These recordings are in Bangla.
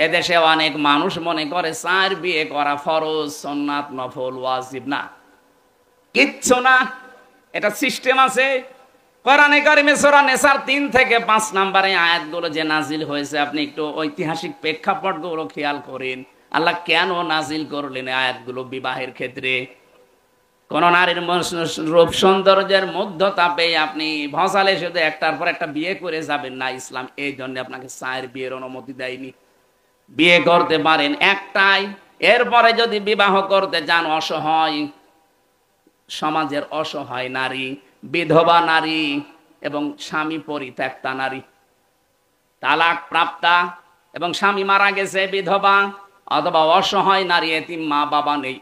এদেশে অনেক মানুষ মনে করে 4 বিয়ে করা ফরজ, সুন্নাত, নফল, ওয়াজিব না, কিচ্ছু না। এটা সিস্টেম আছে। কোরআনে কারিমে সূরা নিসার 3 থেকে 5 নম্বরে আয়াতগুলো যে নাজিল হয়েছে, আপনি একটু ঐতিহাসিক প্রেক্ষাপটগুলো খেয়াল করেন। আল্লাহ কেন নাজিল করলেন আয়াতগুলো? বিবাহের ক্ষেত্রে কোন নারীর রূপ সৌন্দর্যের মধ্য তাপে আপনি ভসালে শুধু একটার পর একটা বিয়ে করে যাবেন না। ইসলাম এই জন্য আপনাকে 4 বিয়ের অনুমতি দেয়নি। বিয়ে করতে পারেন একটাই, এরপরে যদি বিবাহ করতে যান অসহায়, সমাজের অসহায় নারী, বিধবা নারী এবং স্বামী পরিত্যক্তা নারী, তালাক প্রাপ্তা এবং স্বামী মারা গেছে বিধবা, অথবা অসহায় নারী, এতিম মা বাবা নেই,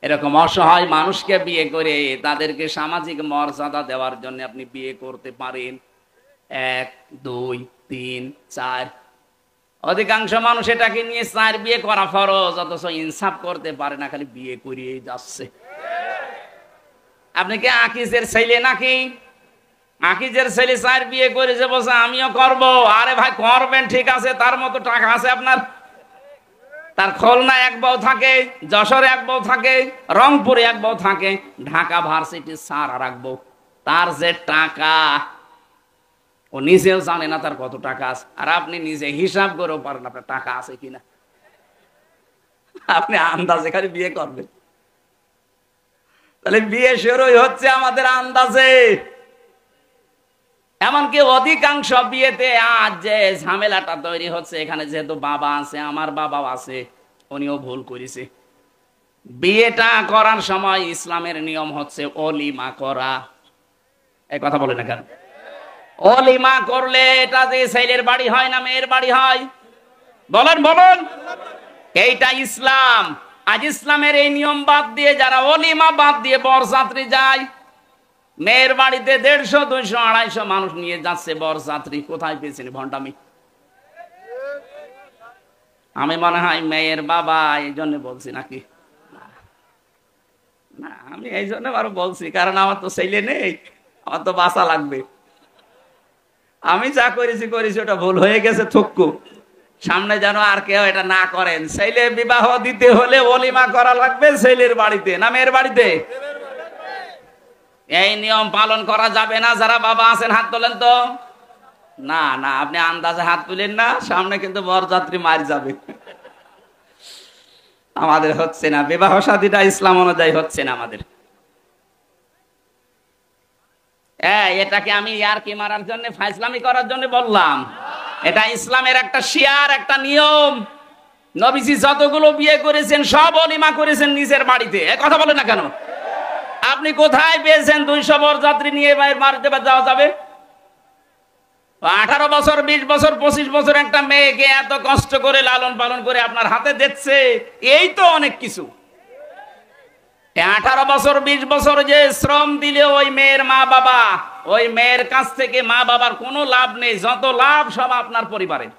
এরকম অসহায় মানুষকে বিয়ে করে তাদেরকে সামাজিক মর্যাদা দেওয়ার জন্য আপনি বিয়ে করতে পারেন। 1, 2, 3, 4। অধিকাংশ মানুষ এটাকে নিয়ে 4 বিয়ে করা ফরজ, অথচ ইনসাফ করতে পারে না, খালি বিয়ে করিয়েই যাচ্ছে। আপনি কি আকিজের ছেলে নাকি? আকিজের ছেলে 4 বিয়ে করেছে, বলছে আমিও করব। আরে ভাই করবেন, ঠিক আছে, তার মতো টাকা আছে আপনার? তার খুলনা 1 বউ থাকে, যশোরে 1 বউ থাকে, রংপুরে 1 বউ থাকে, ঢাকা ভার্সিটি স্যার আর 1 বউ। তার যে টাকা, ও নিজেও জানে না তার কত টাকা আছে। আর আপনি নিজে হিসাব করেও পারেন আপনার টাকা আছে কিনা। আপনি আন্দাজে খালি বিয়ে করবেন। তাহলে বিয়ে শুরুই হচ্ছে আমাদের আন্দাজে। এমনকি অধিকাংশ বিয়েতে আজ যে ঝামেলাটা তৈরি হচ্ছে, এখানে যেহেতু বাবা আছে, আমার বাবাও আছে, উনিও ভুল করেছে। বিয়েটা করার সময় ইসলামের নিয়ম হচ্ছে অলিমা করা। এই কথা বলে না কেন? অলিমা করলে এটা যে ছেলের বাড়ি হয় না মেয়ের বাড়ি হয়? বলেন বলেন। এইটা ইসলাম। আজ ইসলামের এই নিয়ম বাদ দিয়ে যারা অলিমা বাদ দিয়ে বরযাত্রী যায়, মেয়ের বাড়িতে 150, 200, 250 মানুষ নিয়ে যাচ্ছে বরযাত্রী, কোথায় পেয়েছেন ভণ্ডামি? আমি মনে হয় মেয়ের বাবা এই জন্য বলছি নাকি? না, আমি এই জন্য আরো বলছি, কারণ আমার তো ছেলে নেই, আমার তো বাঁচা লাগবে। আমি যা করেছি ওটা ভুল হয়ে গেছে, থুক্কু। সামনে যেন আর কেউ এটা না করেন। ছেলে বিবাহ দিতে হলে অলিমা করা লাগবে ছেলের বাড়িতে না মেয়ের বাড়িতে? এই নিয়ম পালন করা যাবে না। যারা বাবা আছেন হাত তোলেন তো। না না, আপনি আন্দাজে হাত তুলেন না, সামনে কিন্তু বরযাত্রী মার যাবে। আমাদের হচ্ছে না, বিবাহ শাদীটা ইসলাম অনুযায়ী হচ্ছে না আমাদের। এটাকে আমি ইয়ারকি মারার জন্য, ফাইজলামি করার জন্য বললাম? এটা ইসলামের একটা শিয়ার, একটা নিয়ম। নবীজি যতগুলো বিয়ে করেছেন সব অলিমা করেছেন নিজের বাড়িতে। এ কথা বলে না কেন? আপনি কোথায় পেয়েছেন 200 বরযাত্রী নিয়ে বাড়িতে যাওয়া যাবে? 18 বছর, 20 বছর, 25 বছর একটা মেয়েকে এত কষ্ট করে লালন পালন করে আপনার হাতে দিচ্ছে, এই তো অনেক কিছু। 18 বছর 20 বছর যে শ্রম দিলে ওই মেয়ের মা বাবা, ওই মেয়ের কাছ থেকে মা বাবার কোনো লাভ নেই। যত লাভ সব আপনার পরিবারের।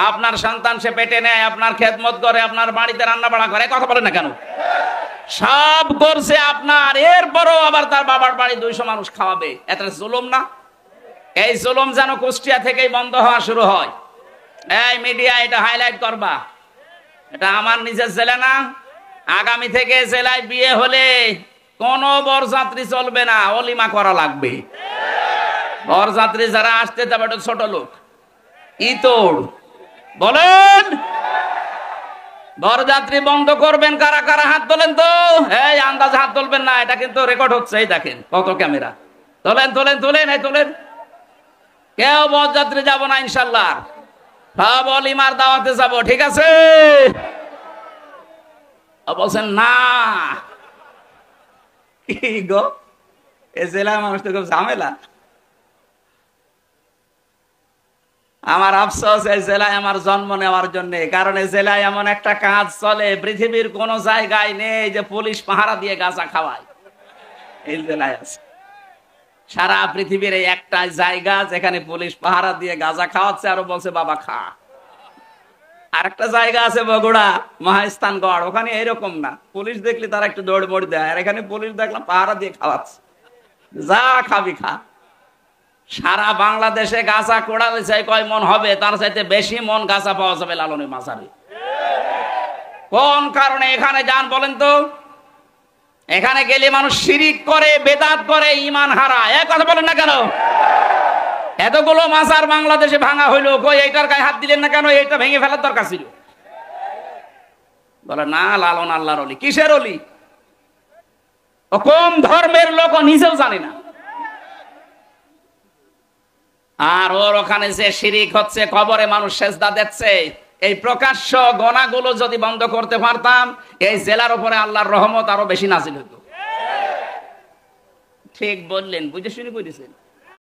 আপনার সন্তান সে পেটে নেয়, আপনার খেদমত করে, আপনার বাড়িতে রান্না বাড়া করে। কথা বলে না কেন? সব করছে আপনার, এরপরও আবার তার বাবার বাড়ি 200 মানুষ খাওয়াবে। এটা জুলুম না? এই জুলুম যেন কুষ্টিয়া থেকেই বন্ধ হওয়া শুরু হয়। এই মিডিয়া এটা হাইলাইট করবা। এটা আমার নিজের জেলা না। আগামী থেকে জেলায় বিয়ে হলে কোন বরযাত্রী চলবে না, অলিমা করা লাগবে। বরযাত্রী যারা আসতে যাবে এটা ছোট লোক, ইতর। বলেন বরযাত্রী বন্ধ করবেন কারা কারা? হাত তোলেন তো। এই আন্দাজ হাত তুলবেন না, এটা কিন্তু রেকর্ড হচ্ছে। এই দেখেন কত ক্যামেরা। তোলেন তোলেন তোলেন, এই তোলেন। কেউ বরযাত্রী যাব না ইনশাল্লাহ, সব অলিমার দাওয়াতে যাব, ঠিক আছে? বলছেন না, কি গো, এ জেলায় মানুষ তো খুব ঝামেলা। আমার আফসোস, এই জেলায় আমার জন্ম নেওয়ার জন্য। কারণ এই জেলায় এমন একটা কাজ চলে পৃথিবীর কোন জায়গায় নেই, যে পুলিশ পাহারা দিয়ে গাঁজা খাওয়ায়। এই জেলায় আছে। সারা পৃথিবীর এই একটা জায়গা যেখানে পুলিশ পাহারা দিয়ে গাঁজা খাওয়াচ্ছে, আরো বলছে বাবা খা। আরেকটা জায়গা আছে বগুড়া, মহাস্থানগড়, ওখানে এরকম না। পুলিশ দেখলে তারা একটু দৌড় মোড় দেয়, আর এখানে পুলিশ দেখলাম পাহারা দিয়ে খাওয়াচ্ছে, যা খাবি খা। সারা বাংলাদেশে গাছা কোড়ালে চাই কয় মন হবে, তার চাইতে বেশি মন গাছা পাওয়া যাবে লালনের মাজারে। কোন কারণে এখানে যান বলেন তো? এখানে গেলে মানুষ শিরিক করে, বেদাত করে, ঈমান হারায়। এক কথা বলেন না কেন? এতগুলো মাজার বাংলাদেশে ভাঙা হইলো, কই এইটার গায়ে হাত দিলেন না কেন? এইটা ভেঙে ফেলার দরকার ছিল। বলে না, লালন আল্লাহর ওলি। কিসের ওলি? ও কোন ধর্মের লোক ও নিজেও জানি না। আর ওর ওখানে যে শিরিক হচ্ছে, কবরে মানুষ সেজদা দিচ্ছে, এই প্রকাশ্য গনাগুলো যদি বন্ধ করতে পারতাম, এই জেলার উপরে আল্লাহর রহমত আরো বেশি নাজিল হতো। ঠিক বললেন, বুঝে শুনে বুঝেছেন।